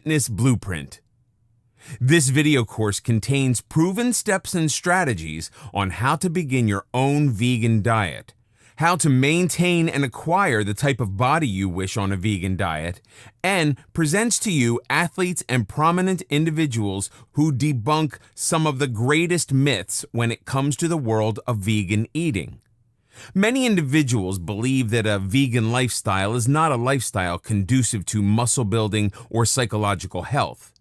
Fitness Blueprint. This video course contains proven steps and strategies on how to begin your own vegan diet, how to maintain and acquire the type of body you wish on a vegan diet, and presents to you athletes and prominent individuals who debunk some of the greatest myths when it comes to the world of vegan eating. Many individuals believe that a vegan lifestyle is not a lifestyle conducive to muscle building or psychological health.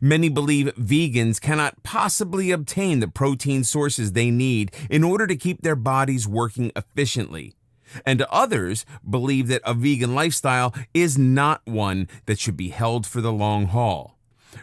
Many believe vegans cannot possibly obtain the protein sources they need in order to keep their bodies working efficiently. And others believe that a vegan lifestyle is not one that should be held for the long haul.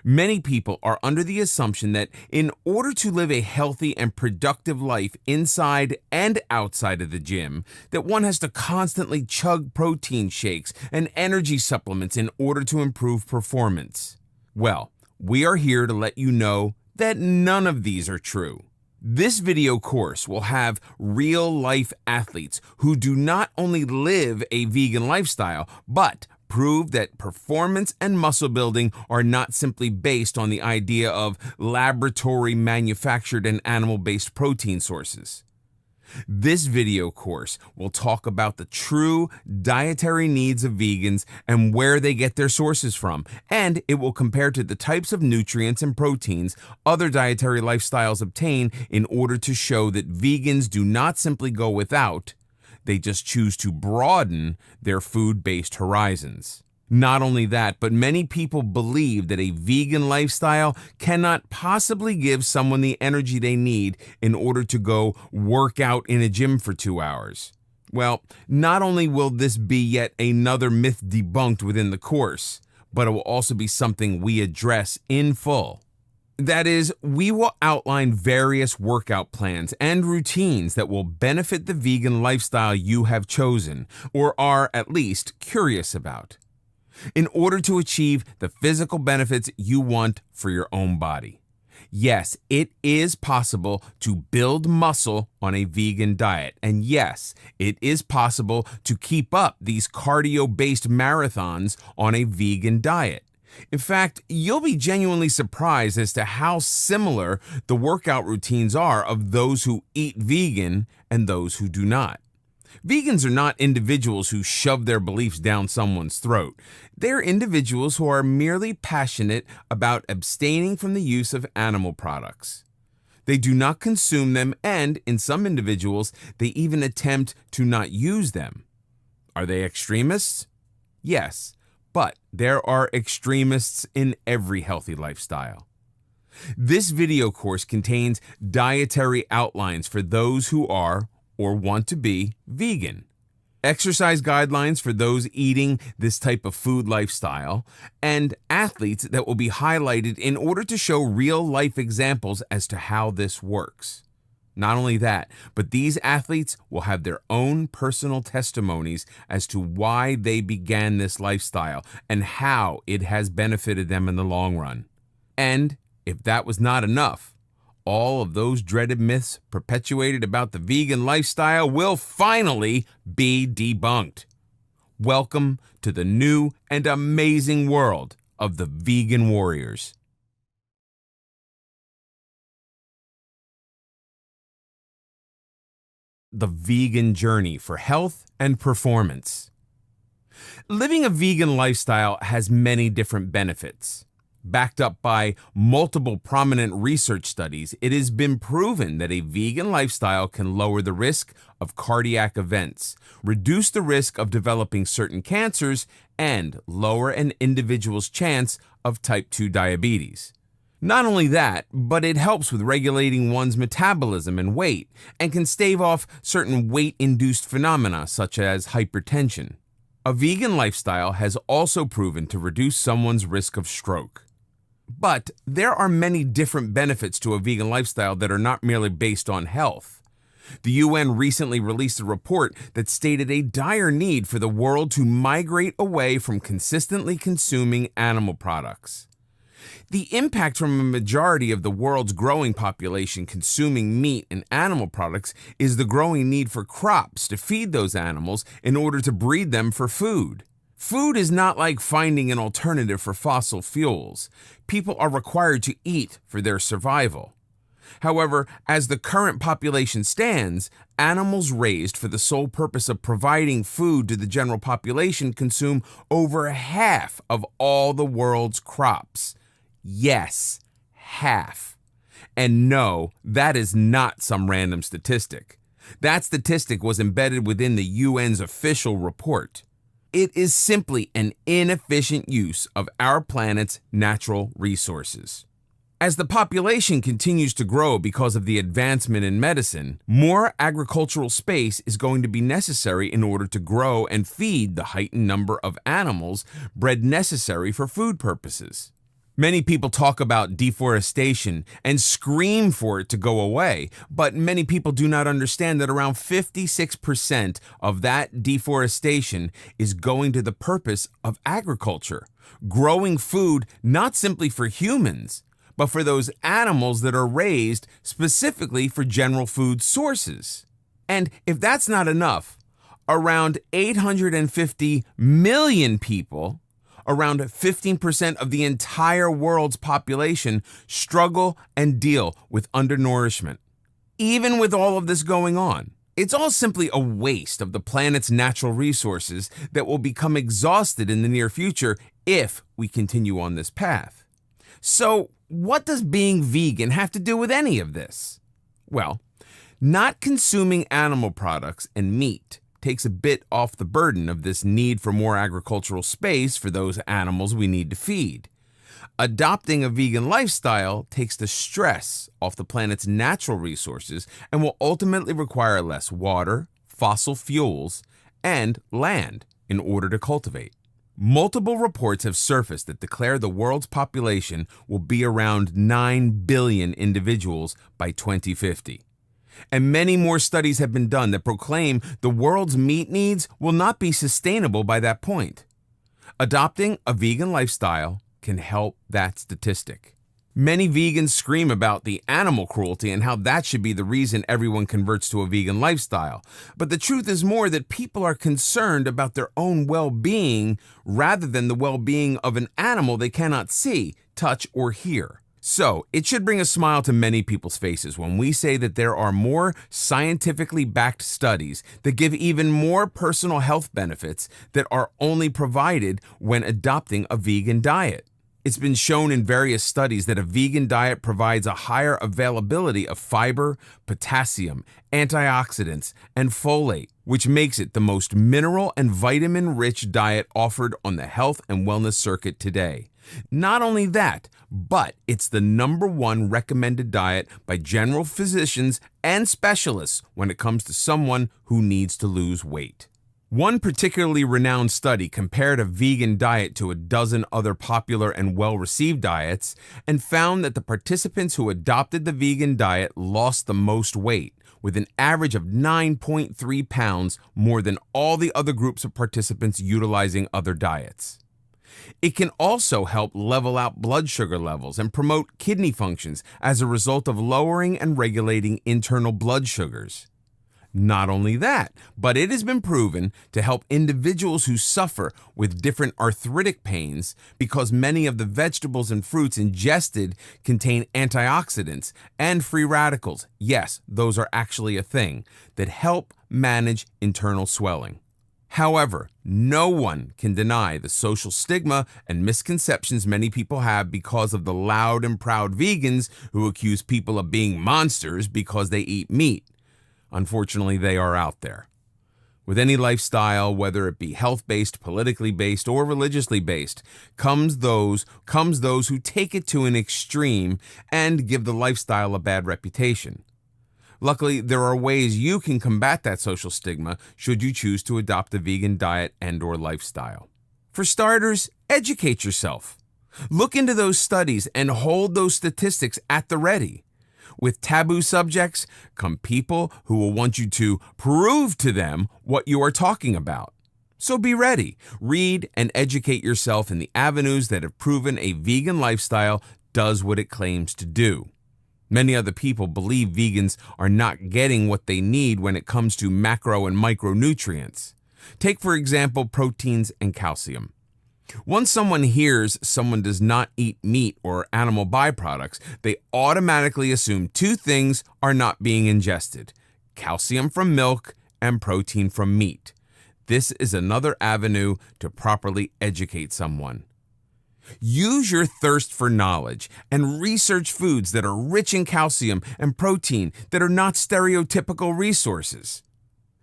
Many people are under the assumption that in order to live a healthy and productive life inside and outside of the gym, that one has to constantly chug protein shakes and energy supplements in order to improve performance. Well, we are here to let you know that none of these are true. This video course will have real-life athletes who do not only live a vegan lifestyle, but prove that performance and muscle building are not simply based on the idea of laboratory manufactured and animal-based protein sources. This video course will talk about the true dietary needs of vegans and where they get their sources from, and it will compare to the types of nutrients and proteins other dietary lifestyles obtain in order to show that vegans do not simply go without, they just choose to broaden their food-based horizons. Not only that, but many people believe that a vegan lifestyle cannot possibly give someone the energy they need in order to go work out in a gym for 2 hours. Well, not only will this be yet another myth debunked within the course, but it will also be something we address in full. That is, we will outline various workout plans and routines that will benefit the vegan lifestyle you have chosen, or are at least curious about, in order to achieve the physical benefits you want for your own body. Yes, it is possible to build muscle on a vegan diet, and yes, it is possible to keep up these cardio-based marathons on a vegan diet. In fact, you'll be genuinely surprised as to how similar the workout routines are of those who eat vegan and those who do not. Vegans are not individuals who shove their beliefs down someone's throat. They're individuals who are merely passionate about abstaining from the use of animal products. They do not consume them, and in some individuals, they even attempt to not use them. Are they extremists? Yes, but there are extremists in every healthy lifestyle. This video course contains dietary outlines for those who are or want to be vegan, exercise guidelines for those eating this type of food lifestyle, and athletes that will be highlighted in order to show real-life examples as to how this works. Not only that, but these athletes will have their own personal testimonies as to why they began this lifestyle and how it has benefited them in the long run. And if that was not enough, all of those dreaded myths perpetuated about the vegan lifestyle will finally be debunked. Welcome to the new and amazing world of the vegan warriors. The vegan journey for health and performance. Living a vegan lifestyle has many different benefits. Backed up by multiple prominent research studies, it has been proven that a vegan lifestyle can lower the risk of cardiac events, reduce the risk of developing certain cancers, and lower an individual's chance of type 2 diabetes. Not only that, but it helps with regulating one's metabolism and weight, and can stave off certain weight-induced phenomena such as hypertension. A vegan lifestyle has also proven to reduce someone's risk of stroke. But there are many different benefits to a vegan lifestyle that are not merely based on health. The UN recently released a report that stated a dire need for the world to migrate away from consistently consuming animal products. The impact from a majority of the world's growing population consuming meat and animal products is the growing need for crops to feed those animals in order to breed them for food. Food is not like finding an alternative for fossil fuels. People are required to eat for their survival. However, as the current population stands, animals raised for the sole purpose of providing food to the general population consume over half of all the world's crops. Yes, half. And no, that is not some random statistic. That statistic was embedded within the UN's official report. It is simply an inefficient use of our planet's natural resources. As the population continues to grow because of the advancement in medicine, more agricultural space is going to be necessary in order to grow and feed the heightened number of animals bred necessary for food purposes. Many people talk about deforestation and scream for it to go away, but many people do not understand that around 56% of that deforestation is going to the purpose of agriculture, growing food not simply for humans, but for those animals that are raised specifically for general food sources. And if that's not enough, around 850 million people, around 15% of the entire world's population, struggle and deal with undernourishment. Even with all of this going on, it's all simply a waste of the planet's natural resources that will become exhausted in the near future if we continue on this path. So, what does being vegan have to do with any of this? Well, not consuming animal products and meat takes a bit off the burden of this need for more agricultural space for those animals we need to feed. Adopting a vegan lifestyle takes the stress off the planet's natural resources and will ultimately require less water, fossil fuels, and land in order to cultivate. Multiple reports have surfaced that declare the world's population will be around 9 billion individuals by 2050. And many more studies have been done that proclaim the world's meat needs will not be sustainable by that point. Adopting a vegan lifestyle can help that statistic. Many vegans scream about the animal cruelty and how that should be the reason everyone converts to a vegan lifestyle. But the truth is more that people are concerned about their own well-being rather than the well-being of an animal they cannot see, touch, or hear. So, it should bring a smile to many people's faces when we say that there are more scientifically backed studies that give even more personal health benefits that are only provided when adopting a vegan diet. It's been shown in various studies that a vegan diet provides a higher availability of fiber, potassium, antioxidants, and folate, which makes it the most mineral and vitamin-rich diet offered on the health and wellness circuit today. Not only that, but it's the #1 recommended diet by general physicians and specialists when it comes to someone who needs to lose weight. One particularly renowned study compared a vegan diet to a dozen other popular and well-received diets and found that the participants who adopted the vegan diet lost the most weight, with an average of 9.3 pounds more than all the other groups of participants utilizing other diets. It can also help level out blood sugar levels and promote kidney functions as a result of lowering and regulating internal blood sugars. Not only that, but it has been proven to help individuals who suffer with different arthritic pains because many of the vegetables and fruits ingested contain antioxidants and free radicals. Yes, those are actually a thing that help manage internal swelling. However, no one can deny the social stigma and misconceptions many people have because of the loud and proud vegans who accuse people of being monsters because they eat meat. Unfortunately, they are out there. With any lifestyle, whether it be health-based, politically based, or religiously based, comes those who take it to an extreme and give the lifestyle a bad reputation. Luckily, there are ways you can combat that social stigma should you choose to adopt a vegan diet and/or lifestyle. For starters, educate yourself. Look into those studies and hold those statistics at the ready. With taboo subjects come people who will want you to prove to them what you are talking about. So be ready. Read and educate yourself in the avenues that have proven a vegan lifestyle does what it claims to do. Many other people believe vegans are not getting what they need when it comes to macro and micronutrients. Take, for example, proteins and calcium. Once someone hears someone does not eat meat or animal byproducts, they automatically assume two things are not being ingested: calcium from milk and protein from meat. This is another avenue to properly educate someone. Use your thirst for knowledge and research foods that are rich in calcium and protein that are not stereotypical resources.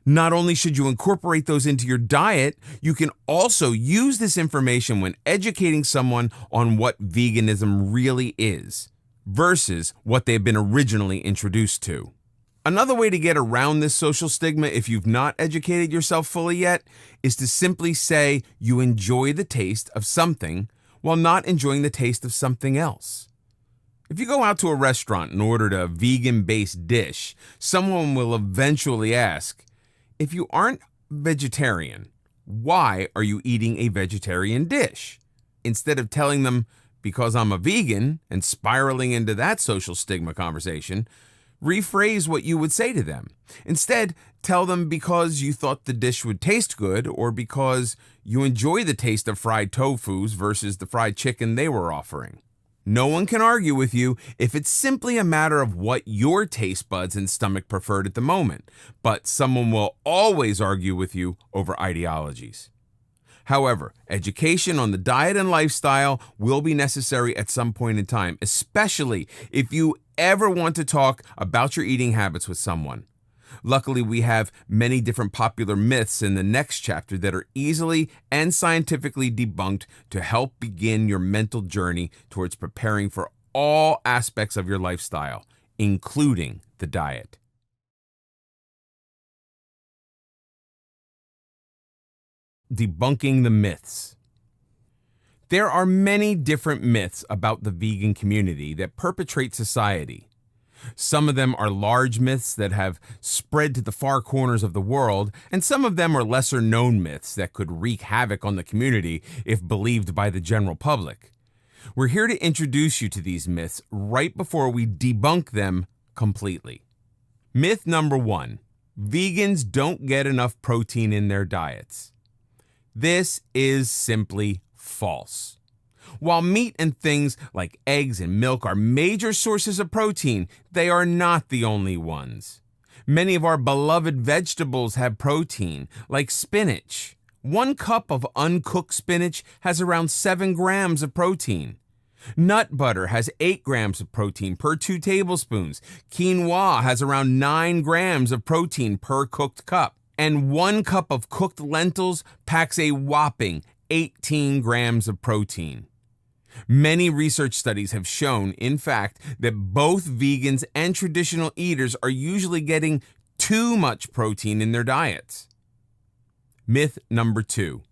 Not only should you incorporate those into your diet, you can also use this information when educating someone on what veganism really is versus what they've been originally introduced to. Another way to get around this social stigma, if you've not educated yourself fully yet, is to simply say you enjoy the taste of something while not enjoying the taste of something else. If you go out to a restaurant and ordered a vegan-based dish, someone will eventually ask, if you aren't vegetarian, why are you eating a vegetarian dish? Instead of telling them, because I'm a vegan, and spiraling into that social stigma conversation, rephrase what you would say to them. Instead, tell them because you thought the dish would taste good or because you enjoy the taste of fried tofus versus the fried chicken they were offering. No one can argue with you if it's simply a matter of what your taste buds and stomach preferred at the moment, but someone will always argue with you over ideologies. However, education on the diet and lifestyle will be necessary at some point in time, especially if you ever want to talk about your eating habits with someone. Luckily, we have many different popular myths in the next chapter that are easily and scientifically debunked to help begin your mental journey towards preparing for all aspects of your lifestyle, including the diet. Debunking the myths. There are many different myths about the vegan community that perpetrate society. Some of them are large myths that have spread to the far corners of the world, and some of them are lesser known myths that could wreak havoc on the community if believed by the general public. We're here to introduce you to these myths right before we debunk them completely. Myth number 1: vegans don't get enough protein in their diets. This is simply false. While meat and things like eggs and milk are major sources of protein, they are not the only ones. Many of our beloved vegetables have protein, like spinach. 1 cup of uncooked spinach has around 7 grams of protein. Nut butter has 8 grams of protein per 2 tablespoons. Quinoa has around 9 grams of protein per cooked cup. And 1 cup of cooked lentils packs a whopping 18 grams of protein. Many research studies have shown, in fact, that both vegans and traditional eaters are usually getting too much protein in their diets. Myth number 2: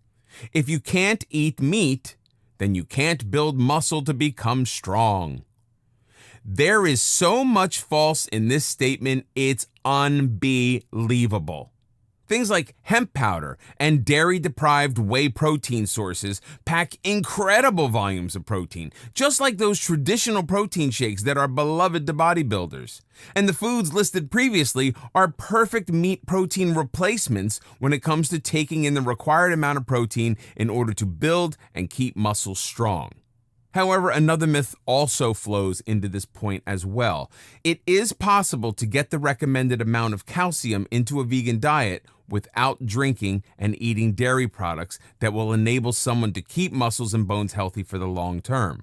if you can't eat meat, then you can't build muscle to become strong. There is so much false in this statement, it's unbelievable. Things like hemp powder and dairy-deprived whey protein sources pack incredible volumes of protein, just like those traditional protein shakes that are beloved to bodybuilders. And the foods listed previously are perfect meat protein replacements when it comes to taking in the required amount of protein in order to build and keep muscles strong. However, another myth also flows into this point as well. It is possible to get the recommended amount of calcium into a vegan diet without drinking and eating dairy products that will enable someone to keep muscles and bones healthy for the long term.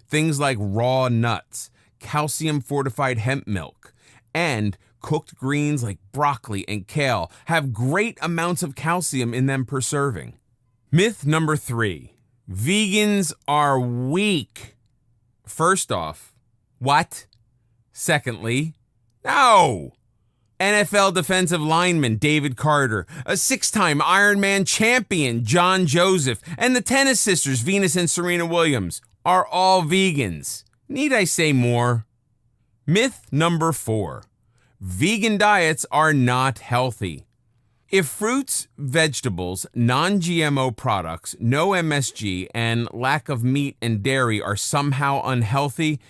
Things like raw nuts, calcium-fortified hemp milk, and cooked greens like broccoli and kale have great amounts of calcium in them per serving. Myth number 3: vegans are weak. First off, what? Secondly, no. NFL defensive lineman David Carter, a 6-time Ironman champion John Joseph, and the tennis sisters Venus and Serena Williams are all vegans. Need I say more? Myth number 4: vegan diets are not healthy. If fruits, vegetables, non-GMO products, no MSG, and lack of meat and dairy are somehow unhealthy,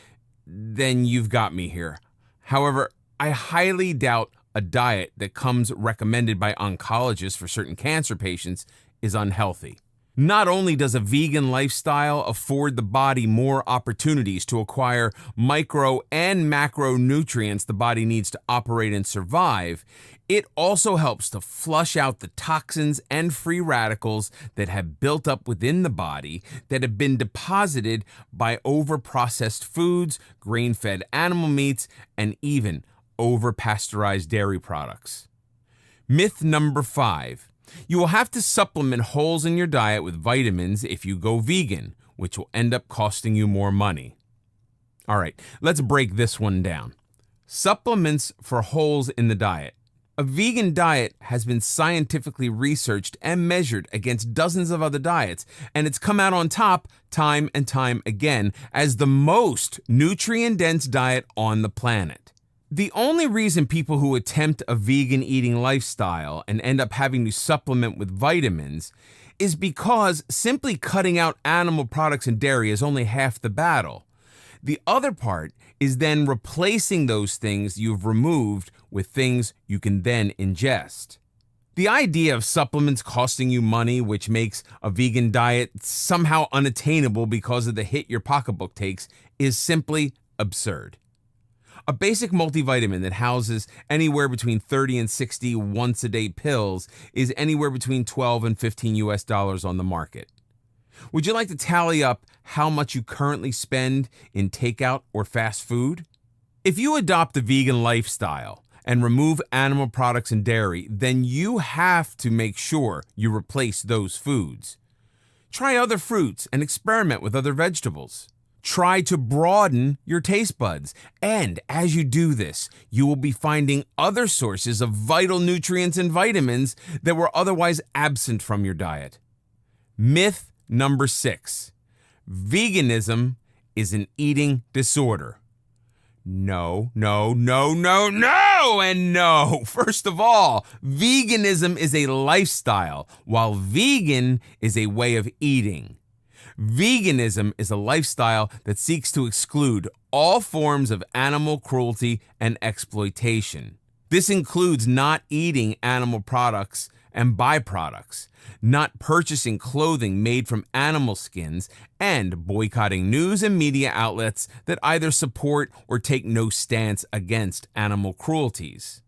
then you've got me here. However, I highly doubt a diet that comes recommended by oncologists for certain cancer patients is unhealthy. Not only does a vegan lifestyle afford the body more opportunities to acquire micro and macronutrients the body needs to operate and survive, it also helps to flush out the toxins and free radicals that have built up within the body that have been deposited by over-processed foods, grain-fed animal meats, and even over-pasteurized dairy products. Myth number 5. You will have to supplement holes in your diet with vitamins if you go vegan, which will end up costing you more money. All right, let's break this one down. Supplements for holes in the diet. A vegan diet has been scientifically researched and measured against dozens of other diets, and it's come out on top time and time again as the most nutrient-dense diet on the planet. The only reason people who attempt a vegan eating lifestyle and end up having to supplement with vitamins is because simply cutting out animal products and dairy is only half the battle. The other part is then replacing those things you've removed with things you can then ingest. The idea of supplements costing you money, which makes a vegan diet somehow unattainable because of the hit your pocketbook takes, is simply absurd. A basic multivitamin that houses anywhere between 30 and 60 once-a-day pills is anywhere between $12 and $15 on the market. Would you like to tally up how much you currently spend in takeout or fast food? If you adopt the vegan lifestyle and remove animal products and dairy, then you have to make sure you replace those foods. Try other fruits and experiment with other vegetables. Try to broaden your taste buds. And as you do this, you will be finding other sources of vital nutrients and vitamins that were otherwise absent from your diet. Myth number 6. Veganism is an eating disorder. No, and no. First of all, veganism is a lifestyle, while vegan is a way of eating. Veganism is a lifestyle that seeks to exclude all forms of animal cruelty and exploitation. This includes not eating animal products and byproducts, not purchasing clothing made from animal skins, and boycotting news and media outlets that either support or take no stance against animal cruelties.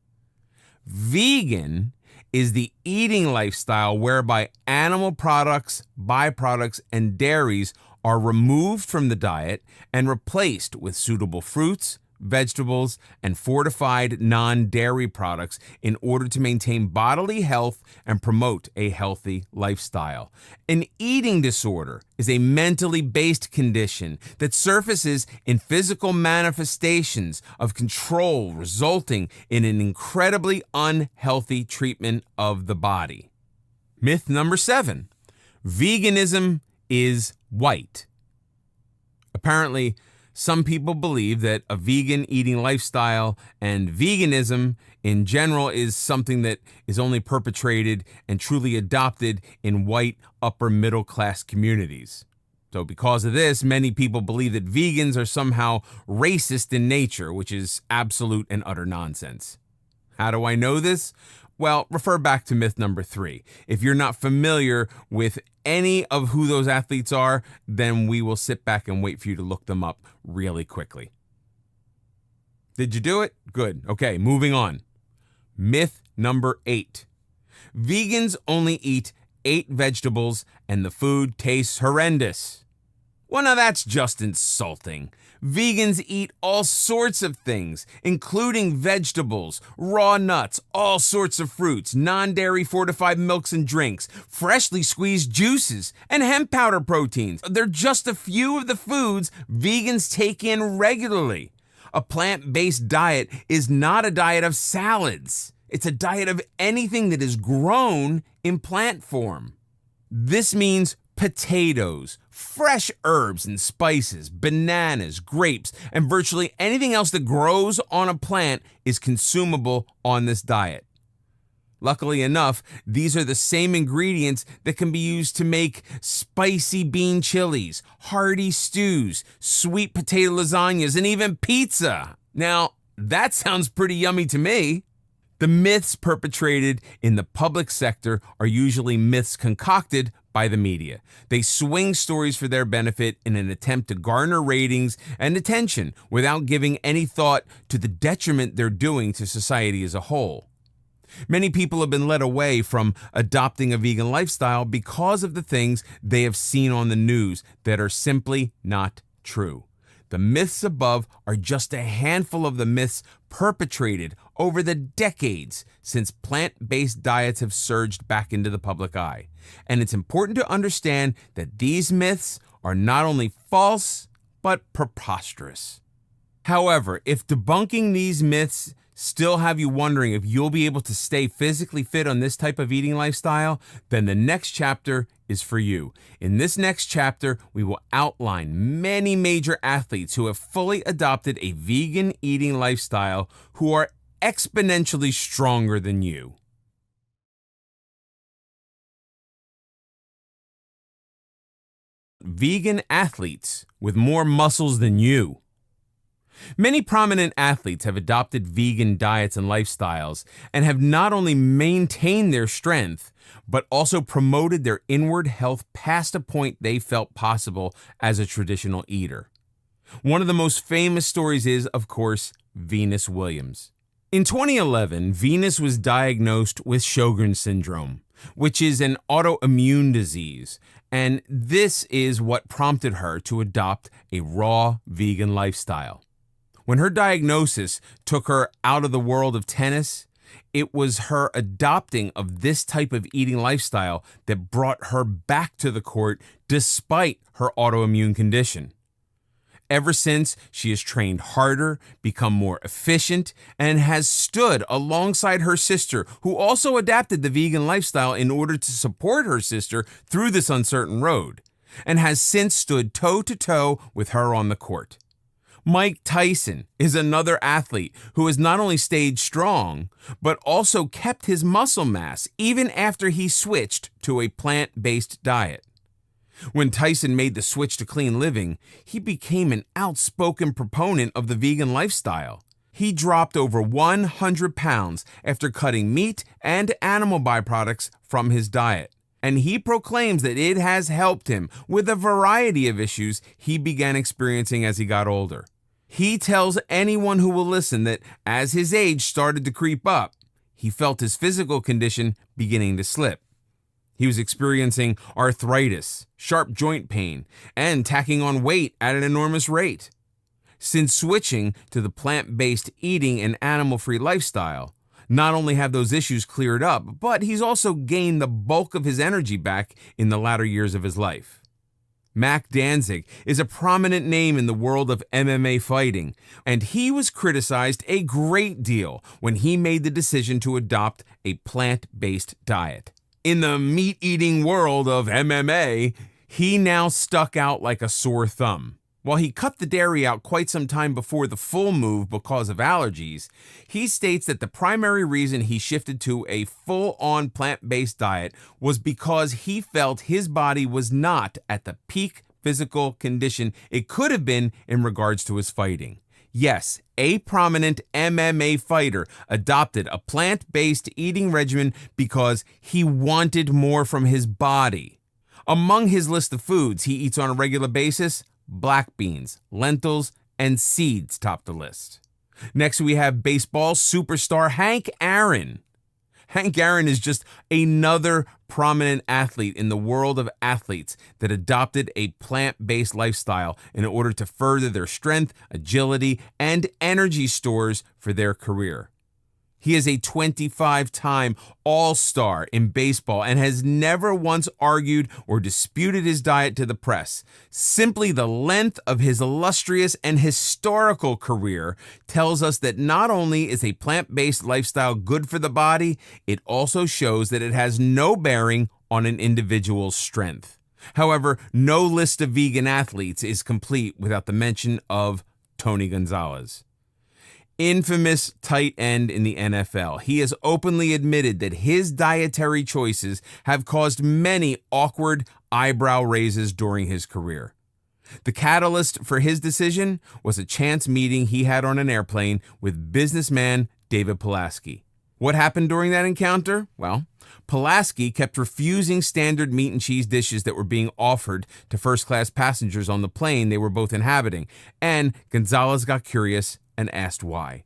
Vegan is the eating lifestyle whereby animal products, byproducts, and dairies are removed from the diet and replaced with suitable fruits, vegetables, and fortified non-dairy products in order to maintain bodily health and promote a healthy lifestyle. An eating disorder is a mentally based condition that surfaces in physical manifestations of control, resulting in an incredibly unhealthy treatment of the body. Myth number 7. Veganism is white. Apparently, some people believe that a vegan eating lifestyle and veganism in general is something that is only perpetrated and truly adopted in white upper middle class communities. So because of this, many people believe that vegans are somehow racist in nature, which is absolute and utter nonsense. How do I know this? Well, refer back to myth number 3. If you're not familiar with any of who those athletes are, then we will sit back and wait for you to look them up really quickly. Did you do it? Good. Okay, moving on. Myth number 8. Vegans only eat 8 vegetables and the food tastes horrendous. Well, now that's just insulting. Vegans eat all sorts of things, including vegetables, raw nuts, all sorts of fruits, non-dairy fortified milks and drinks, freshly squeezed juices, and hemp powder proteins. They're just a few of the foods vegans take in regularly. A plant-based diet is not a diet of salads. It's a diet of anything that is grown in plant form. This means potatoes, fresh herbs and spices, bananas, grapes, and virtually anything else that grows on a plant is consumable on this diet. Luckily enough, these are the same ingredients that can be used to make spicy bean chilies, hearty stews, sweet potato lasagnas, and even pizza. Now, that sounds pretty yummy to me. The myths perpetrated in the public sector are usually myths concocted by the media. They swing stories for their benefit in an attempt to garner ratings and attention without giving any thought to the detriment they're doing to society as a whole. Many people have been led away from adopting a vegan lifestyle because of the things they have seen on the news that are simply not true. The myths above are just a handful of the myths perpetrated over the decades since plant-based diets have surged back into the public eye. And it's important to understand that these myths are not only false, but preposterous. However, if debunking these myths still have you wondering if you'll be able to stay physically fit on this type of eating lifestyle, then the next chapter is for you. In this next chapter, we will outline many major athletes who have fully adopted a vegan eating lifestyle who are exponentially stronger than you. Vegan athletes with more muscles than you. Many prominent athletes have adopted vegan diets and lifestyles and have not only maintained their strength, but also promoted their inward health past a point they felt possible as a traditional eater. One of the most famous stories is, of course, Venus Williams. In 2011, Venus was diagnosed with Sjogren's syndrome, which is an autoimmune disease, and this is what prompted her to adopt a raw vegan lifestyle. When her diagnosis took her out of the world of tennis, it was her adopting of this type of eating lifestyle that brought her back to the court despite her autoimmune condition. Ever since, she has trained harder, become more efficient, and has stood alongside her sister, who also adapted the vegan lifestyle in order to support her sister through this uncertain road, and has since stood toe-to-toe with her on the court. Mike Tyson is another athlete who has not only stayed strong, but also kept his muscle mass even after he switched to a plant-based diet. When Tyson made the switch to clean living, he became an outspoken proponent of the vegan lifestyle. He dropped over 100 pounds after cutting meat and animal byproducts from his diet, and he proclaims that it has helped him with a variety of issues he began experiencing as he got older. He tells anyone who will listen that as his age started to creep up, he felt his physical condition beginning to slip. He was experiencing arthritis, sharp joint pain, and tacking on weight at an enormous rate. Since switching to the plant-based eating and animal-free lifestyle, not only have those issues cleared up, but he's also gained the bulk of his energy back in the latter years of his life. Mac Danzig is a prominent name in the world of MMA fighting, and he was criticized a great deal when he made the decision to adopt a plant-based diet. In the meat-eating world of MMA, he now stuck out like a sore thumb. While he cut the dairy out quite some time before the full move because of allergies, he states that the primary reason he shifted to a full-on plant-based diet was because he felt his body was not at the peak physical condition it could have been in regards to his fighting. Yes, a prominent MMA fighter adopted a plant-based eating regimen because he wanted more from his body. Among his list of foods he eats on a regular basis, black beans, lentils, and seeds top the list. Next, we have baseball superstar Hank Aaron. Hank Aaron is just another prominent athlete in the world of athletes that adopted a plant-based lifestyle in order to further their strength, agility, and energy stores for their career. He is a 25-time All-Star in baseball and has never once argued or disputed his diet to the press. Simply the length of his illustrious and historical career tells us that not only is a plant-based lifestyle good for the body, it also shows that it has no bearing on an individual's strength. However, no list of vegan athletes is complete without the mention of Tony Gonzalez. Infamous tight end in the NFL, he has openly admitted that his dietary choices have caused many awkward eyebrow raises during his career. The catalyst for his decision was a chance meeting he had on an airplane with businessman David Pulaski. What happened during that encounter? Well, Pulaski kept refusing standard meat and cheese dishes that were being offered to first-class passengers on the plane they were both inhabiting, and Gonzalez got curious and asked why.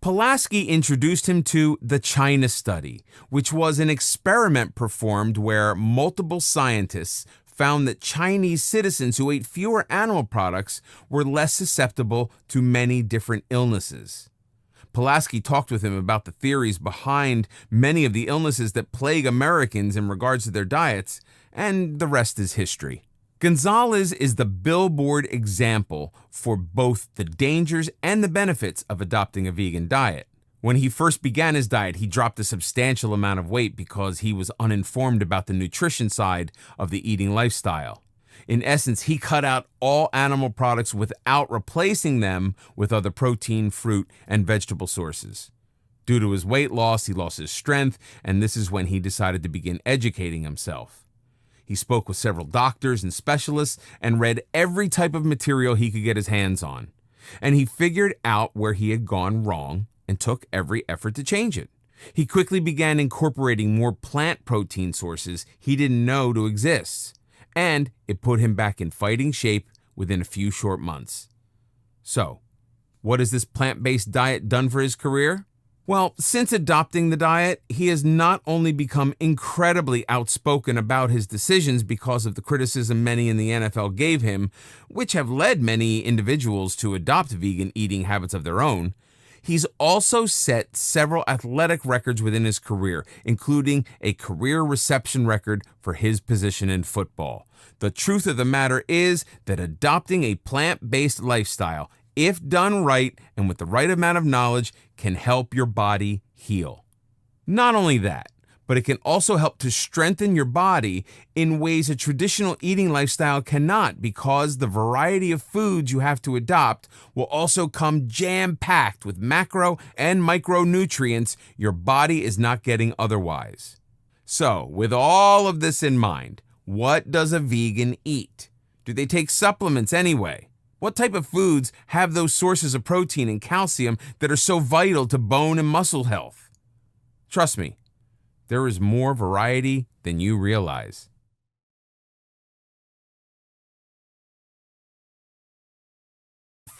Pulaski introduced him to the China Study, which was an experiment performed where multiple scientists found that Chinese citizens who ate fewer animal products were less susceptible to many different illnesses. Pulaski talked with him about the theories behind many of the illnesses that plague Americans in regards to their diets, and the rest is history. Gonzalez is the billboard example for both the dangers and the benefits of adopting a vegan diet. When he first began his diet, he dropped a substantial amount of weight because he was uninformed about the nutrition side of the eating lifestyle. In essence, he cut out all animal products without replacing them with other protein, fruit, and vegetable sources. Due to his weight loss, he lost his strength, and this is when he decided to begin educating himself. He spoke with several doctors and specialists and read every type of material he could get his hands on. And he figured out where he had gone wrong and took every effort to change it. He quickly began incorporating more plant protein sources he didn't know to exist, and it put him back in fighting shape within a few short months. So, what has this plant-based diet done for his career? Well, since adopting the diet, he has not only become incredibly outspoken about his decisions because of the criticism many in the NFL gave him, which have led many individuals to adopt vegan eating habits of their own, he's also set several athletic records within his career, including a career reception record for his position in football. The truth of the matter is that adopting a plant-based lifestyle, if done right and with the right amount of knowledge, can help your body heal. Not only that, but it can also help to strengthen your body in ways a traditional eating lifestyle cannot, because the variety of foods you have to adopt will also come jam-packed with macro and micronutrients your body is not getting otherwise. So, with all of this in mind, what does a vegan eat? Do they take supplements anyway? What type of foods have those sources of protein and calcium that are so vital to bone and muscle health? Trust me, there is more variety than you realize.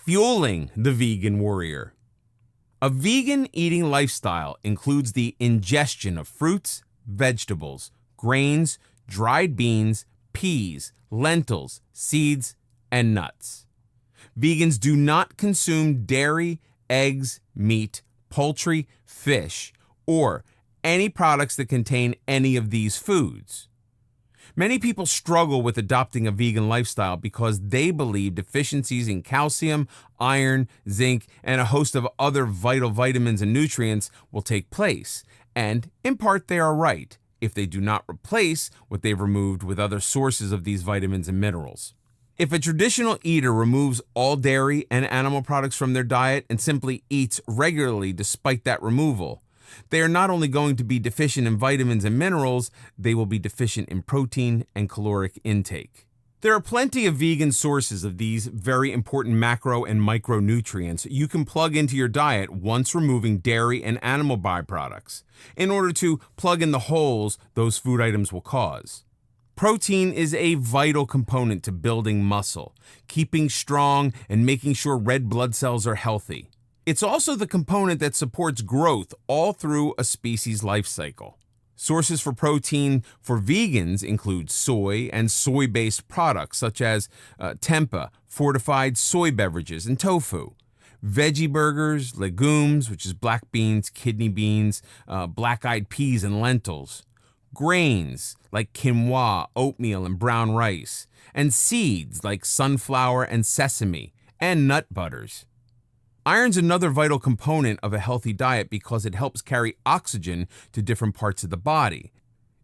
Fueling the vegan warrior. A vegan eating lifestyle includes the ingestion of fruits, vegetables, grains, dried beans, peas, lentils, seeds, and nuts. Vegans do not consume dairy, eggs, meat, poultry, fish, or any products that contain any of these foods. Many people struggle with adopting a vegan lifestyle because they believe deficiencies in calcium, iron, zinc, and a host of other vital vitamins and nutrients will take place. And in part, they are right if they do not replace what they've removed with other sources of these vitamins and minerals. If a traditional eater removes all dairy and animal products from their diet and simply eats regularly despite that removal, they are not only going to be deficient in vitamins and minerals, they will be deficient in protein and caloric intake. There are plenty of vegan sources of these very important macro and micronutrients you can plug into your diet once removing dairy and animal byproducts, in order to plug in the holes those food items will cause. Protein is a vital component to building muscle, keeping strong, and making sure red blood cells are healthy. It's also the component that supports growth all through a species' life cycle. Sources for protein for vegans include soy and soy-based products such as tempeh, fortified soy beverages, and tofu. Veggie burgers, legumes, which is black beans, kidney beans, black-eyed peas, and lentils. Grains like quinoa, oatmeal, and brown rice. And seeds like sunflower and sesame, and nut butters. Iron's another vital component of a healthy diet because it helps carry oxygen to different parts of the body.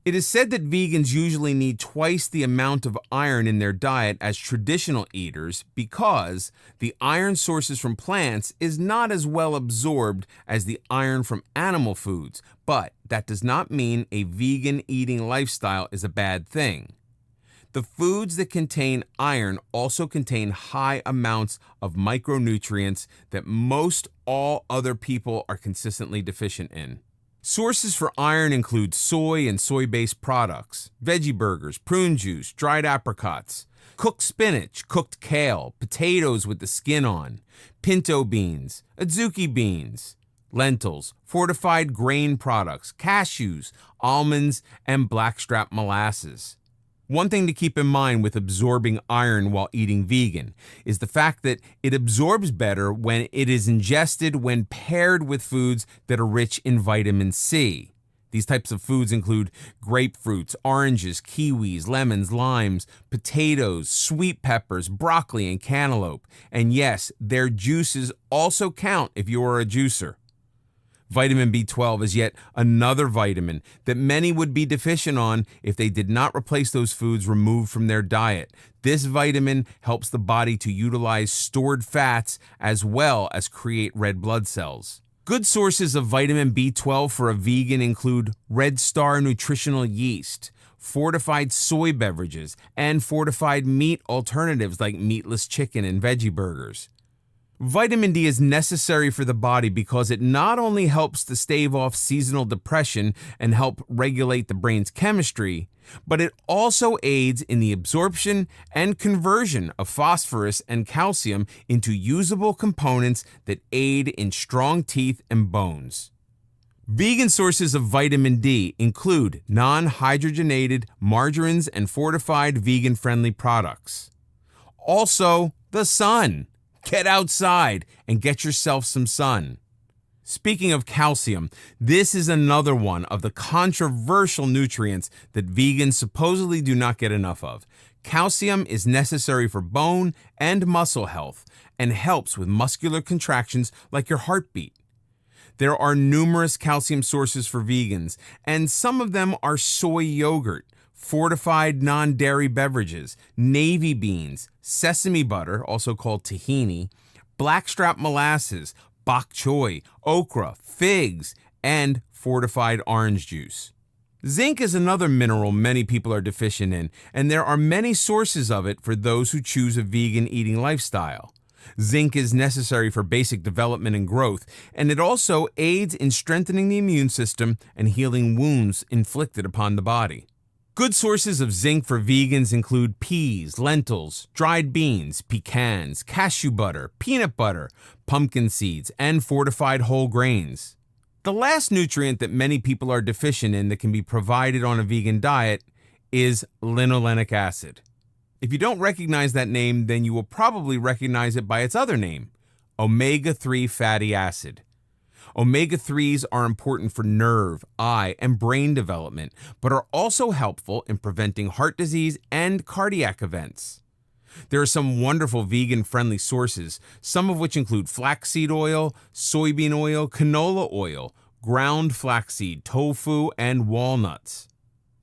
It is said that vegans usually need twice the amount of iron in their diet as traditional eaters because the iron sources from plants is not as well absorbed as the iron from animal foods, but that does not mean a vegan eating lifestyle is a bad thing. The foods that contain iron also contain high amounts of micronutrients that most all other people are consistently deficient in. Sources for iron include soy and soy-based products, veggie burgers, prune juice, dried apricots, cooked spinach, cooked kale, potatoes with the skin on, pinto beans, adzuki beans, lentils, fortified grain products, cashews, almonds, and blackstrap molasses. One thing to keep in mind with absorbing iron while eating vegan is the fact that it absorbs better when it is ingested when paired with foods that are rich in vitamin C. These types of foods include grapefruits, oranges, kiwis, lemons, limes, potatoes, sweet peppers, broccoli, and cantaloupe. And yes, their juices also count if you are a juicer. Vitamin B12 is yet another vitamin that many would be deficient on if they did not replace those foods removed from their diet. This vitamin helps the body to utilize stored fats as well as create red blood cells. Good sources of vitamin B12 for a vegan include Red Star nutritional yeast, fortified soy beverages, and fortified meat alternatives like meatless chicken and veggie burgers. Vitamin D is necessary for the body because it not only helps to stave off seasonal depression and help regulate the brain's chemistry, but it also aids in the absorption and conversion of phosphorus and calcium into usable components that aid in strong teeth and bones. Vegan sources of vitamin D include non-hydrogenated margarines and fortified vegan-friendly products. Also, the sun. Get outside and get yourself some sun. Speaking of calcium, this is another one of the controversial nutrients that vegans supposedly do not get enough of. Calcium is necessary for bone and muscle health and helps with muscular contractions like your heartbeat. There are numerous calcium sources for vegans, and some of them are soy yogurt, fortified non-dairy beverages, navy beans, sesame butter, also called tahini, blackstrap molasses, bok choy, okra, figs, and fortified orange juice. Zinc is another mineral many people are deficient in, and there are many sources of it for those who choose a vegan eating lifestyle. Zinc is necessary for basic development and growth, and it also aids in strengthening the immune system and healing wounds inflicted upon the body. Good sources of zinc for vegans include peas, lentils, dried beans, pecans, cashew butter, peanut butter, pumpkin seeds, and fortified whole grains. The last nutrient that many people are deficient in that can be provided on a vegan diet is linolenic acid. If you don't recognize that name, then you will probably recognize it by its other name, omega-3 fatty acid. Omega-3s are important for nerve, eye, and brain development, but are also helpful in preventing heart disease and cardiac events. There are some wonderful vegan-friendly sources, some of which include flaxseed oil, soybean oil, canola oil, ground flaxseed, tofu, and walnuts.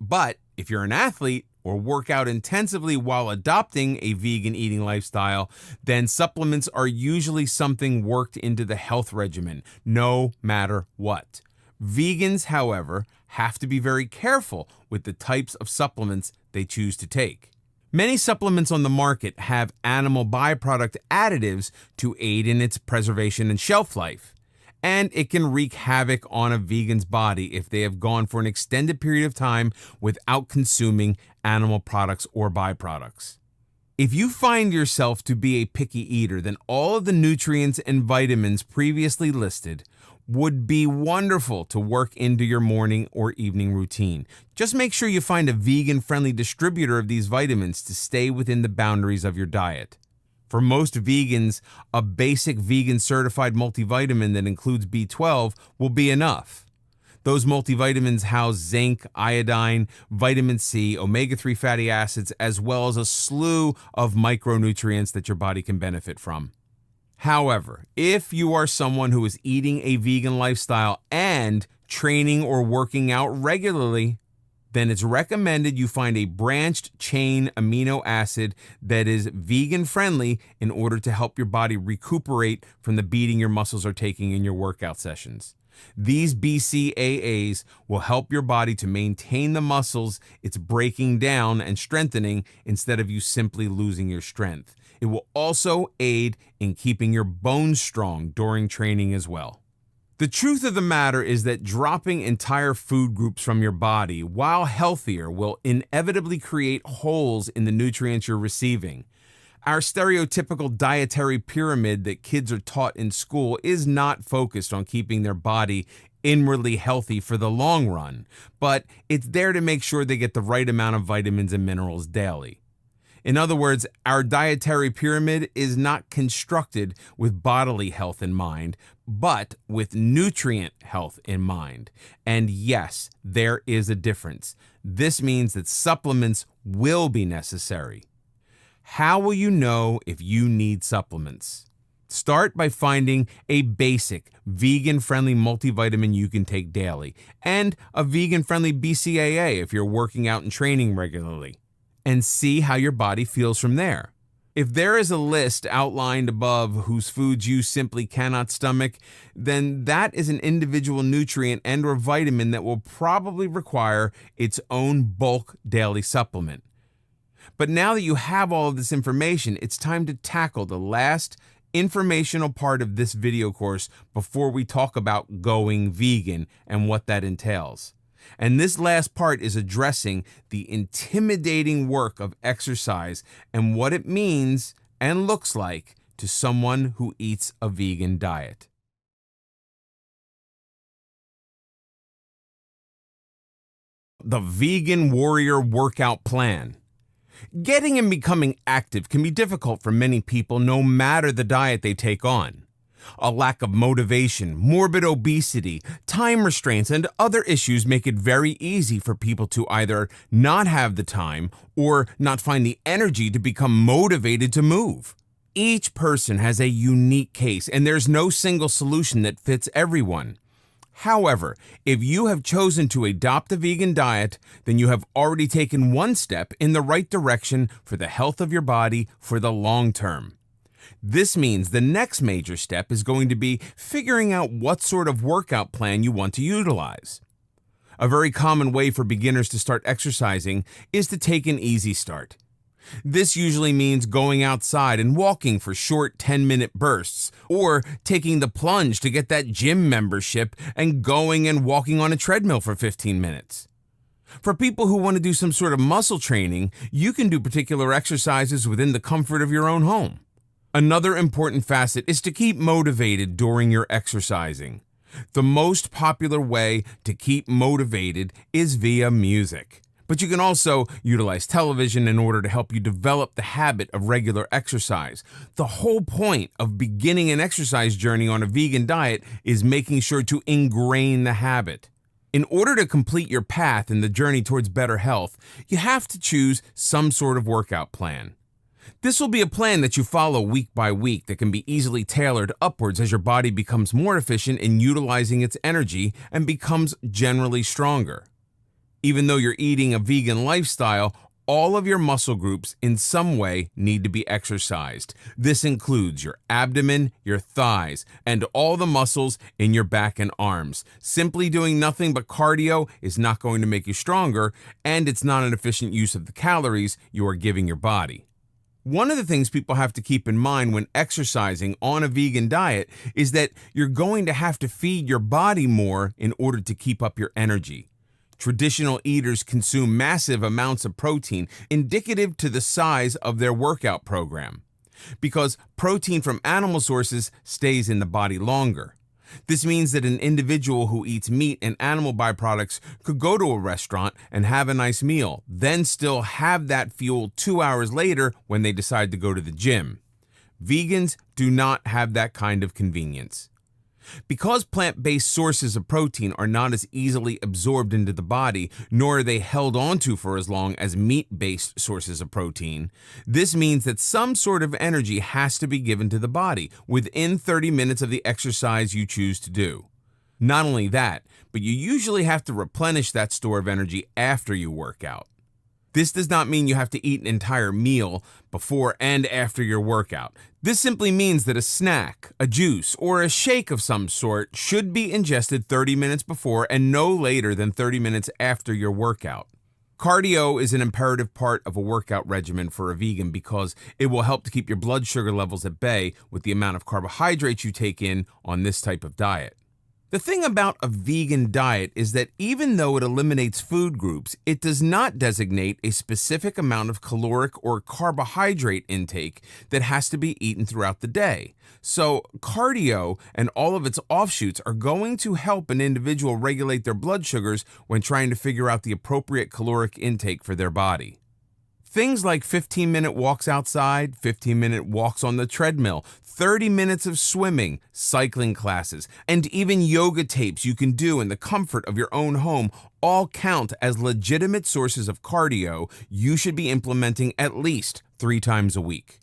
But if you're an athlete or work out intensively while adopting a vegan eating lifestyle, then supplements are usually something worked into the health regimen, no matter what. Vegans, however, have to be very careful with the types of supplements they choose to take. Many supplements on the market have animal byproduct additives to aid in its preservation and shelf life. And it can wreak havoc on a vegan's body if they have gone for an extended period of time without consuming animal products or byproducts. If you find yourself to be a picky eater, then all of the nutrients and vitamins previously listed would be wonderful to work into your morning or evening routine. Just make sure you find a vegan-friendly distributor of these vitamins to stay within the boundaries of your diet. For most vegans, a basic vegan certified multivitamin that includes B12 will be enough. Those multivitamins house zinc, iodine, vitamin C, omega-3 fatty acids, as well as a slew of micronutrients that your body can benefit from. However, if you are someone who is eating a vegan lifestyle and training or working out regularly, then it's recommended you find a branched chain amino acid that is vegan friendly in order to help your body recuperate from the beating your muscles are taking in your workout sessions. These BCAAs will help your body to maintain the muscles it's breaking down and strengthening instead of you simply losing your strength. It will also aid in keeping your bones strong during training as well. The truth of the matter is that dropping entire food groups from your body, while healthier, will inevitably create holes in the nutrients you're receiving. Our stereotypical dietary pyramid that kids are taught in school is not focused on keeping their body inwardly healthy for the long run, but it's there to make sure they get the right amount of vitamins and minerals daily. In other words, our dietary pyramid is not constructed with bodily health in mind, but with nutrient health in mind. And yes, there is a difference. This means that supplements will be necessary. How will you know if you need supplements? Start by finding a basic vegan-friendly multivitamin you can take daily, and a vegan-friendly BCAA if you're working out and training regularly, and see how your body feels from there. If there is a list outlined above whose foods you simply cannot stomach, then that is an individual nutrient and/or vitamin that will probably require its own bulk daily supplement. But now that you have all of this information, it's time to tackle the last informational part of this video course before we talk about going vegan and what that entails. And this last part is addressing the intimidating work of exercise and what it means and looks like to someone who eats a vegan diet. The Vegan Warrior Workout Plan. Getting and becoming active can be difficult for many people no matter the diet they take on. A lack of motivation, morbid obesity, time restraints, and other issues make it very easy for people to either not have the time or not find the energy to become motivated to move. Each person has a unique case, and there's no single solution that fits everyone. However, if you have chosen to adopt a vegan diet, then you have already taken one step in the right direction for the health of your body for the long term. This means the next major step is going to be figuring out what sort of workout plan you want to utilize. A very common way for beginners to start exercising is to take an easy start. This usually means going outside and walking for short 10-minute bursts, or taking the plunge to get that gym membership and going and walking on a treadmill for 15 minutes. For people who want to do some sort of muscle training, you can do particular exercises within the comfort of your own home. Another important facet is to keep motivated during your exercising. The most popular way to keep motivated is via music. But you can also utilize television in order to help you develop the habit of regular exercise. The whole point of beginning an exercise journey on a vegan diet is making sure to ingrain the habit. In order to complete your path in the journey towards better health, you have to choose some sort of workout plan. This will be a plan that you follow week by week that can be easily tailored upwards as your body becomes more efficient in utilizing its energy and becomes generally stronger. Even though you're eating a vegan lifestyle, all of your muscle groups in some way need to be exercised. This includes your abdomen, your thighs, and all the muscles in your back and arms. Simply doing nothing but cardio is not going to make you stronger, and it's not an efficient use of the calories you are giving your body. One of the things people have to keep in mind when exercising on a vegan diet is that you're going to have to feed your body more in order to keep up your energy. Traditional eaters consume massive amounts of protein, indicative to the size of their workout program, because protein from animal sources stays in the body longer. This means that an individual who eats meat and animal byproducts could go to a restaurant and have a nice meal, then still have that fuel 2 hours later when they decide to go to the gym. Vegans do not have that kind of convenience. Because plant-based sources of protein are not as easily absorbed into the body, nor are they held onto for as long as meat-based sources of protein, this means that some sort of energy has to be given to the body within 30 minutes of the exercise you choose to do. Not only that, but you usually have to replenish that store of energy after you work out. This does not mean you have to eat an entire meal before and after your workout. This simply means that a snack, a juice, or a shake of some sort should be ingested 30 minutes before and no later than 30 minutes after your workout. Cardio is an imperative part of a workout regimen for a vegan because it will help to keep your blood sugar levels at bay with the amount of carbohydrates you take in on this type of diet. The thing about a vegan diet is that even though it eliminates food groups, it does not designate a specific amount of caloric or carbohydrate intake that has to be eaten throughout the day. So, cardio and all of its offshoots are going to help an individual regulate their blood sugars when trying to figure out the appropriate caloric intake for their body. Things like 15-minute walks outside, 15-minute walks on the treadmill, 30 minutes of swimming, cycling classes, and even yoga tapes you can do in the comfort of your own home all count as legitimate sources of cardio you should be implementing at least 3 times a week.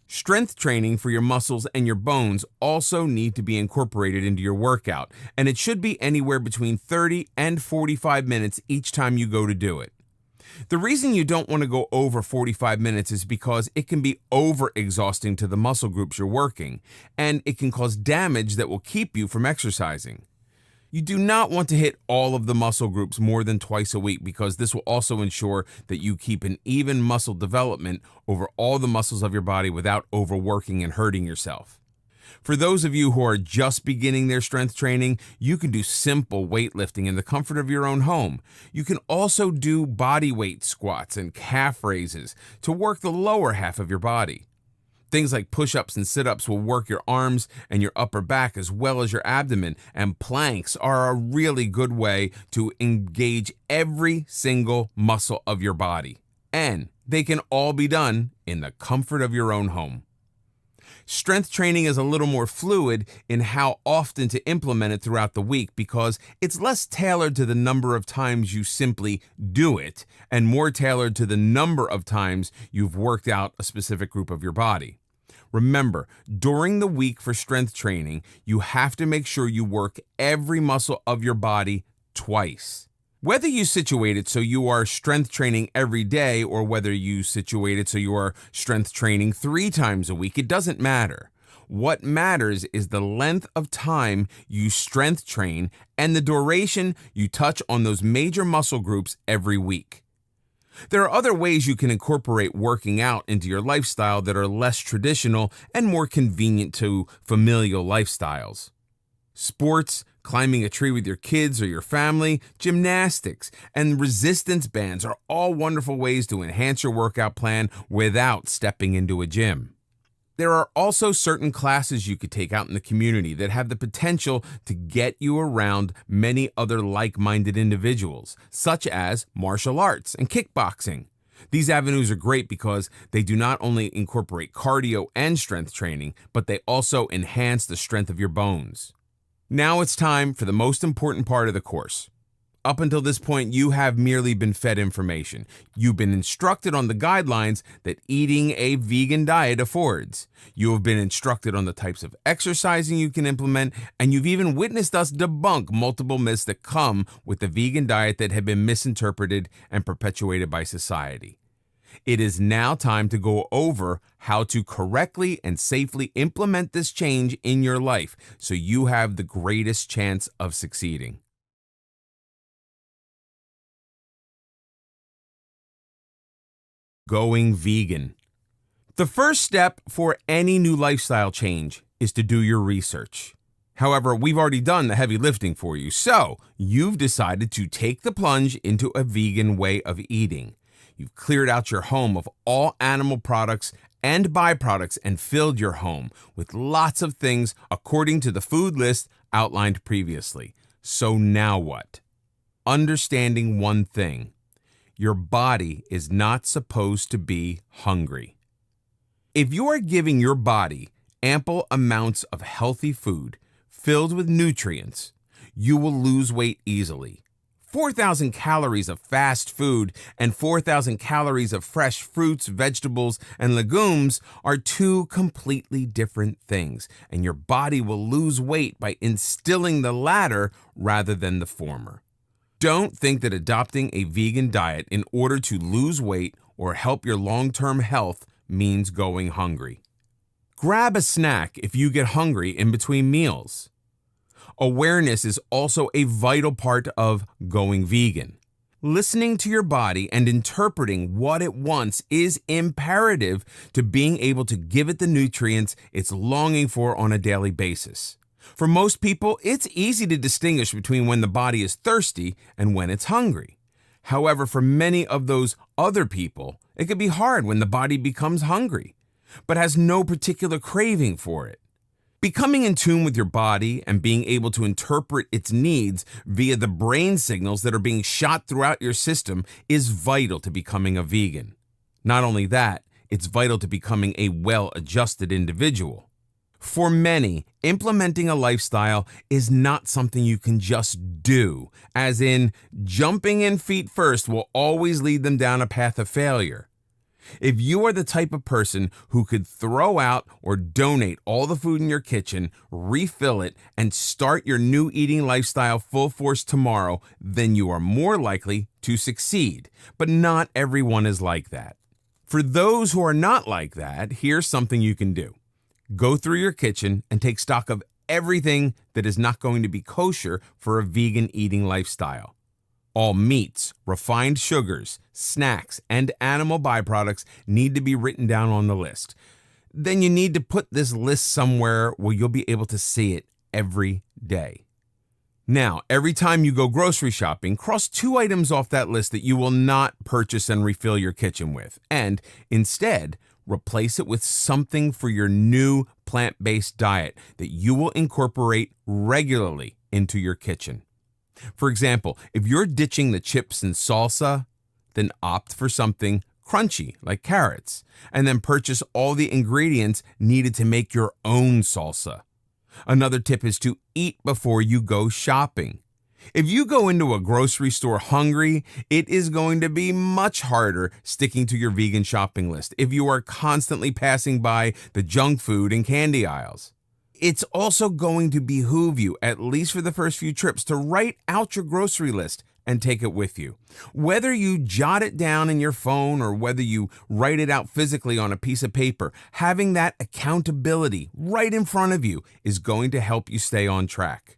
Strength training for your muscles and your bones also need to be incorporated into your workout, and it should be anywhere between 30 and 45 minutes each time you go to do it. The reason you don't want to go over 45 minutes is because it can be over-exhausting to the muscle groups you're working, and it can cause damage that will keep you from exercising. You do not want to hit all of the muscle groups more than twice a week because this will also ensure that you keep an even muscle development over all the muscles of your body without overworking and hurting yourself. For those of you who are just beginning their strength training, you can do simple weightlifting in the comfort of your own home. You can also do body weight squats and calf raises to work the lower half of your body. Things like push-ups and sit-ups will work your arms and your upper back as well as your abdomen, and planks are a really good way to engage every single muscle of your body. And they can all be done in the comfort of your own home. Strength training is a little more fluid in how often to implement it throughout the week because it's less tailored to the number of times you simply do it and more tailored to the number of times you've worked out a specific group of your body. Remember, during the week for strength training, you have to make sure you work every muscle of your body twice. Whether you situate it so you are strength training every day or whether you situate it so you are strength training 3 times a week, it doesn't matter. What matters is the length of time you strength train and the duration you touch on those major muscle groups every week. There are other ways you can incorporate working out into your lifestyle that are less traditional and more convenient to familial lifestyles. Sports, climbing a tree with your kids or your family, gymnastics, and resistance bands are all wonderful ways to enhance your workout plan without stepping into a gym. There are also certain classes you could take out in the community that have the potential to get you around many other like-minded individuals, such as martial arts and kickboxing. These avenues are great because they do not only incorporate cardio and strength training, but they also enhance the strength of your bones. Now it's time for the most important part of the course. Up until this point, you have merely been fed information. You've been instructed on the guidelines that eating a vegan diet affords. You have been instructed on the types of exercising you can implement, and you've even witnessed us debunk multiple myths that come with the vegan diet that have been misinterpreted and perpetuated by society. It is now time to go over how to correctly and safely implement this change in your life so you have the greatest chance of succeeding. Going vegan. The first step for any new lifestyle change is to do your research. However, we've already done the heavy lifting for you, so you've decided to take the plunge into a vegan way of eating. You've cleared out your home of all animal products and byproducts and filled your home with lots of things according to the food list outlined previously. So now what? Understanding one thing. Your body is not supposed to be hungry. If you are giving your body ample amounts of healthy food filled with nutrients, you will lose weight easily. 4,000 calories of fast food and 4,000 calories of fresh fruits, vegetables, and legumes are 2 completely different things, and your body will lose weight by instilling the latter rather than the former. Don't think that adopting a vegan diet in order to lose weight or help your long-term health means going hungry. Grab a snack if you get hungry in between meals. Awareness is also a vital part of going vegan. Listening to your body and interpreting what it wants is imperative to being able to give it the nutrients it's longing for on a daily basis. For most people, it's easy to distinguish between when the body is thirsty and when it's hungry. However, for many of those other people, it can be hard when the body becomes hungry, but has no particular craving for it. Becoming in tune with your body and being able to interpret its needs via the brain signals that are being shot throughout your system is vital to becoming a vegan. Not only that, it's vital to becoming a well-adjusted individual. For many, implementing a lifestyle is not something you can just do, as in, jumping in feet first will always lead them down a path of failure. If you are the type of person who could throw out or donate all the food in your kitchen, refill it, and start your new eating lifestyle full force tomorrow, then you are more likely to succeed. But not everyone is like that. For those who are not like that, here's something you can do. Go through your kitchen and take stock of everything that is not going to be kosher for a vegan eating lifestyle. All meats, refined sugars, snacks, and animal byproducts need to be written down on the list. Then you need to put this list somewhere where you'll be able to see it every day. Now, every time you go grocery shopping, cross 2 items off that list that you will not purchase and refill your kitchen with, and instead, replace it with something for your new plant-based diet that you will incorporate regularly into your kitchen. For example, if you're ditching the chips and salsa, then opt for something crunchy like carrots, and then purchase all the ingredients needed to make your own salsa. Another tip is to eat before you go shopping. If you go into a grocery store hungry, it is going to be much harder sticking to your vegan shopping list if you are constantly passing by the junk food and candy aisles. It's also going to behoove you, at least for the first few trips, to write out your grocery list and take it with you. Whether you jot it down in your phone or whether you write it out physically on a piece of paper, having that accountability right in front of you is going to help you stay on track.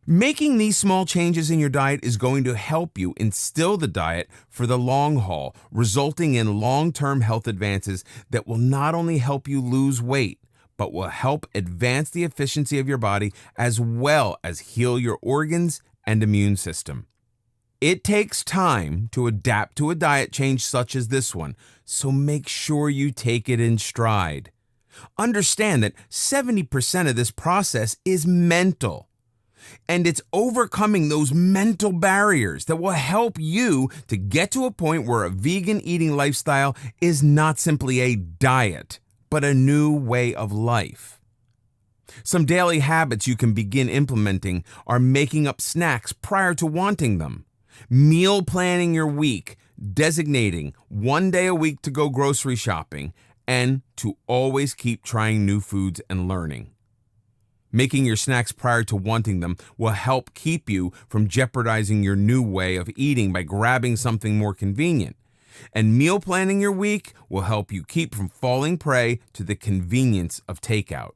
Making these small changes in your diet is going to help you instill the diet for the long haul, resulting in long-term health advances that will not only help you lose weight, but will help advance the efficiency of your body as well as heal your organs and immune system. It takes time to adapt to a diet change such as this one, so make sure you take it in stride. Understand that 70% of this process is mental. And it's overcoming those mental barriers that will help you to get to a point where a vegan eating lifestyle is not simply a diet, but a new way of life. Some daily habits you can begin implementing are making up snacks prior to wanting them, meal planning your week, designating 1 day a week to go grocery shopping, and to always keep trying new foods and learning. Making your snacks prior to wanting them will help keep you from jeopardizing your new way of eating by grabbing something more convenient. And meal planning your week will help you keep from falling prey to the convenience of takeout.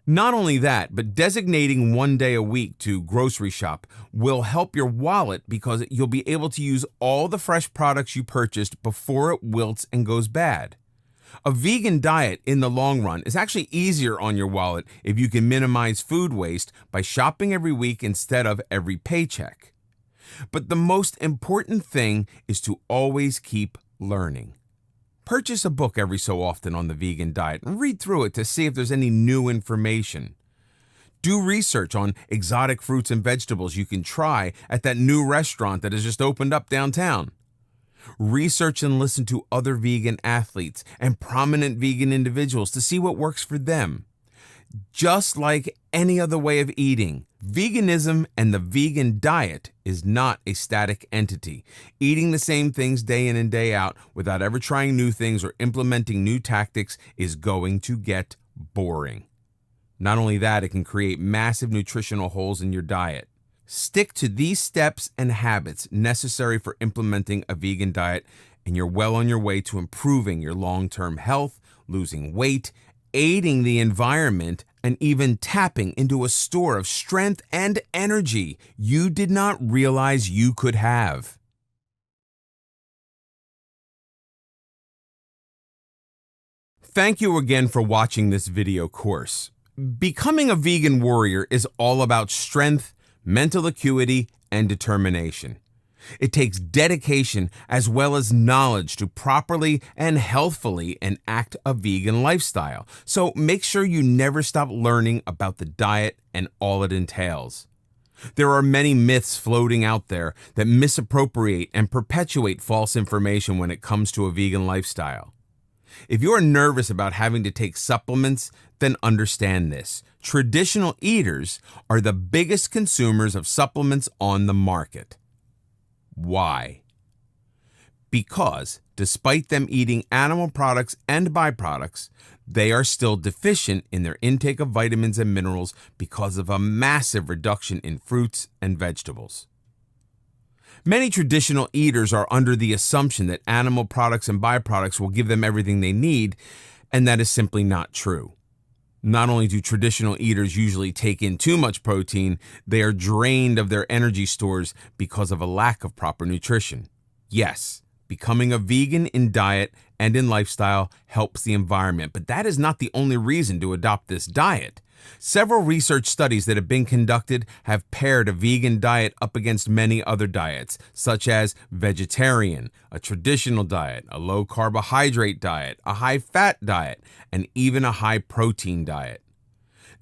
Not only that, but designating 1 day a week to grocery shop will help your wallet because you'll be able to use all the fresh products you purchased before it wilts and goes bad. A vegan diet in the long run is actually easier on your wallet if you can minimize food waste by shopping every week instead of every paycheck. But the most important thing is to always keep learning. Purchase a book every so often on the vegan diet and read through it to see if there's any new information. Do research on exotic fruits and vegetables you can try at that new restaurant that has just opened up downtown. Research and listen to other vegan athletes and prominent vegan individuals to see what works for them. Just like any other way of eating, veganism and the vegan diet is not a static entity. Eating the same things day in and day out without ever trying new things or implementing new tactics is going to get boring. Not only that, it can create massive nutritional holes in your diet. Stick to these steps and habits necessary for implementing a vegan diet, and you're well on your way to improving your long-term health, losing weight, aiding the environment, and even tapping into a store of strength and energy you did not realize you could have. Thank you again for watching this video course. Becoming a vegan warrior is all about strength, mental acuity, and determination. It takes dedication as well as knowledge to properly and healthfully enact a vegan lifestyle. So make sure you never stop learning about the diet and all it entails. There are many myths floating out there that misappropriate and perpetuate false information when it comes to a vegan lifestyle. If you are nervous about having to take supplements, then understand this. Traditional eaters are the biggest consumers of supplements on the market. Why? Because despite them eating animal products and byproducts, they are still deficient in their intake of vitamins and minerals because of a massive reduction in fruits and vegetables. Many traditional eaters are under the assumption that animal products and byproducts will give them everything they need, and that is simply not true. Not only do traditional eaters usually take in too much protein, they are drained of their energy stores because of a lack of proper nutrition. Yes, becoming a vegan in diet and in lifestyle helps the environment, but that is not the only reason to adopt this diet. Several research studies that have been conducted have paired a vegan diet up against many other diets, such as vegetarian, a traditional diet, a low-carbohydrate diet, a high-fat diet, and even a high-protein diet.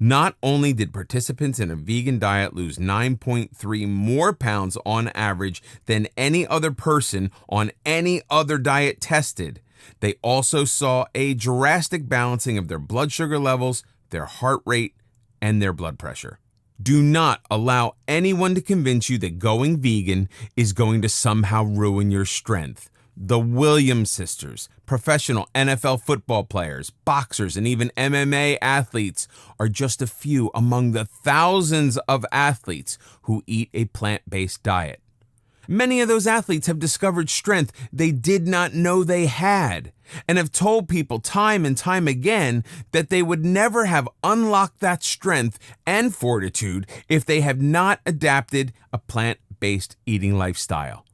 Not only did participants in a vegan diet lose 9.3 more pounds on average than any other person on any other diet tested, they also saw a drastic balancing of their blood sugar levels, their heart rate, and their blood pressure. Do not allow anyone to convince you that going vegan is going to somehow ruin your strength. The Williams sisters, professional NFL football players, boxers, and even MMA athletes are just a few among the thousands of athletes who eat a plant-based diet. Many of those athletes have discovered strength they did not know they had, and have told people time and time again that they would never have unlocked that strength and fortitude if they have not adapted a plant-based eating lifestyle.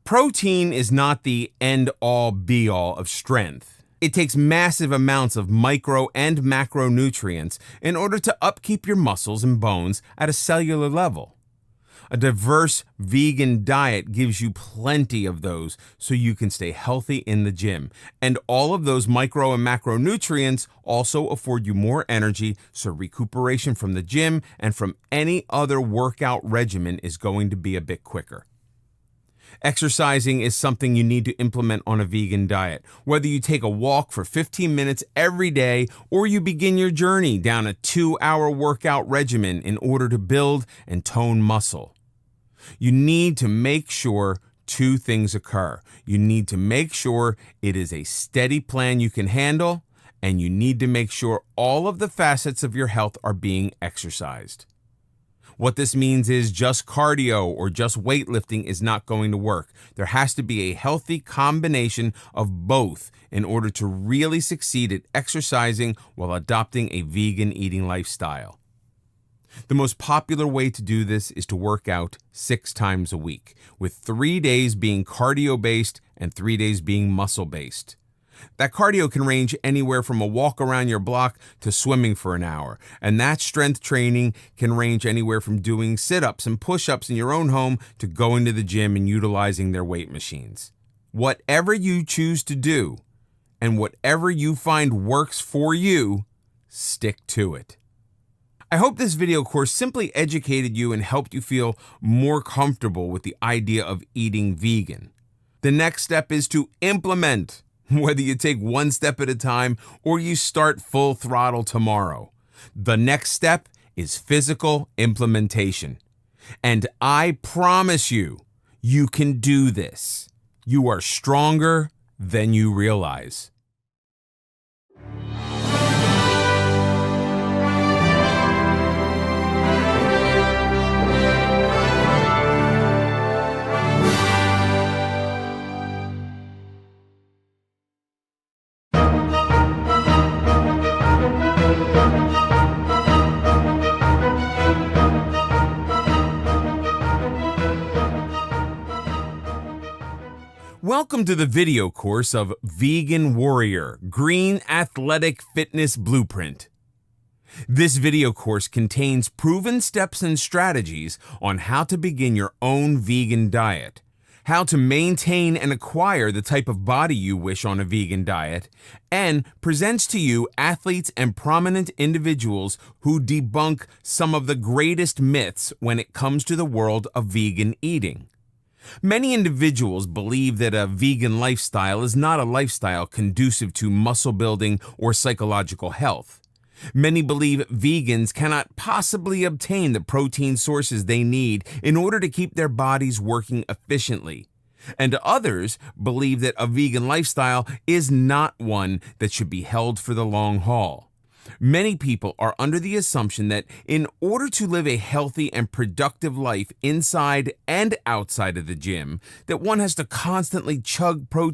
Protein is not the end-all be-all of strength. It takes massive amounts of micro and macronutrients in order to upkeep your muscles and bones at a cellular level. A diverse vegan diet gives you plenty of those so you can stay healthy in the gym. And all of those micro and macronutrients also afford you more energy, so recuperation from the gym and from any other workout regimen is going to be a bit quicker. Exercising is something you need to implement on a vegan diet. Whether you take a walk for 15 minutes every day or you begin your journey down a 2-hour workout regimen in order to build and tone muscle. You need to make sure two things occur. You need to make sure it is a steady plan you can handle, and you need to make sure all of the facets of your health are being exercised. What this means is just cardio or just weightlifting is not going to work. There has to be a healthy combination of both in order to really succeed at exercising while adopting a vegan eating lifestyle. The most popular way to do this is to work out 6 times a week, with 3 days being cardio-based and 3 days being muscle-based. That cardio can range anywhere from a walk around your block to swimming for an hour, and that strength training can range anywhere from doing sit-ups and push-ups in your own home to going to the gym and utilizing their weight machines. Whatever you choose to do, and whatever you find works for you, stick to it. I hope this video course simply educated you and helped you feel more comfortable with the idea of eating vegan. The next step is to implement, whether you take one step at a time or you start full throttle tomorrow. The next step is physical implementation. And I promise you, you can do this. You are stronger than you realize. Welcome to the video course of Vegan Warrior Green Athletic Fitness Blueprint. This video course contains proven steps and strategies on how to begin your own vegan diet, how to maintain and acquire the type of body you wish on a vegan diet, and presents to you athletes and prominent individuals who debunk some of the greatest myths when it comes to the world of vegan eating. Many individuals believe that a vegan lifestyle is not a lifestyle conducive to muscle building or psychological health. Many believe vegans cannot possibly obtain the protein sources they need in order to keep their bodies working efficiently. And others believe that a vegan lifestyle is not one that should be held for the long haul. Many people are under the assumption that in order to live a healthy and productive life inside and outside of the gym, that one has to constantly chug protein